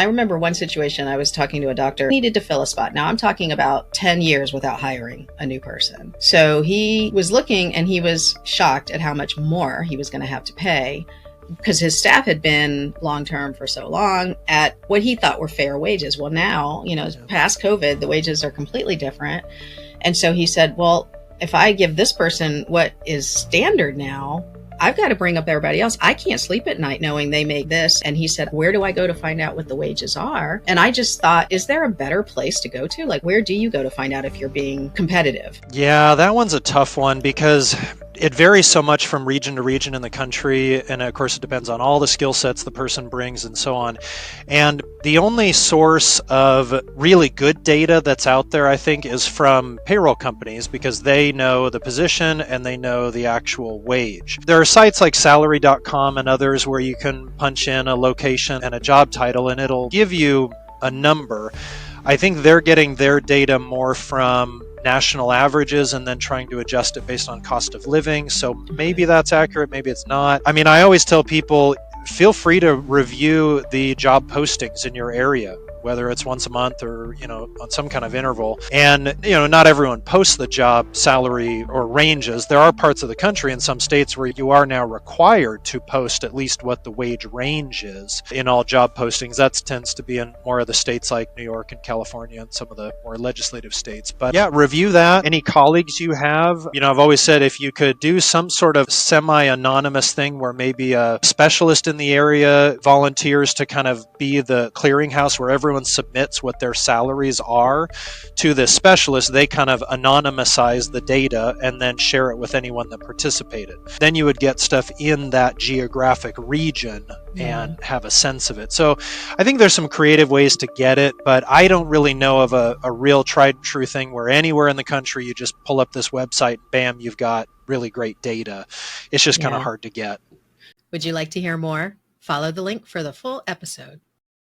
I remember one situation I was talking to a doctor, needed to fill a spot. Now I'm talking about 10 years without hiring a new person. So he was looking and he was shocked at how much more he was going to have to pay because his staff had been long-term for so long at what he thought were fair wages. Well, now, past COVID, the wages are completely different. And so he said, well, if I give this person what is standard now, I've got to bring up everybody else. I can't sleep at night knowing they make this. And he said, where do I go to find out what the wages are? And I just thought, is there a better place to go to? Like, where do you go to find out if you're being competitive? Yeah, that one's a tough one because it varies so much from region to region in the country. And of course, it depends on all the skill sets the person brings and so on. And the only source of really good data that's out there, I think, is from payroll companies because they know the position and they know the actual wage. There are sites like salary.com and others where you can punch in a location and a job title and it'll give you a number. I think they're getting their data more from national averages and then trying to adjust it based on cost of living. So maybe that's accurate, maybe it's not. I mean, I always tell people, feel free to review the job postings in your area, whether it's once a month or, on some kind of interval. And, not everyone posts the job salary or ranges. There are parts of the country in some states where you are now required to post at least what the wage range is in all job postings. That tends to be in more of the states like New York and California and some of the more legislative states. But yeah, review that. Any colleagues you have, I've always said if you could do some sort of semi-anonymous thing where maybe a specialist in the area volunteers to kind of be the clearinghouse where everyone submits what their salaries are to the specialist, they kind of anonymize the data and then share it with anyone that participated. Then you would get stuff in that geographic region and have a sense of it. So I think there's some creative ways to get it, but I don't really know of a real tried and true thing where anywhere in the country you just pull up this website, bam, you've got really great data. It's just kind of hard to get. Would you like to hear more? Follow the link for the full episode.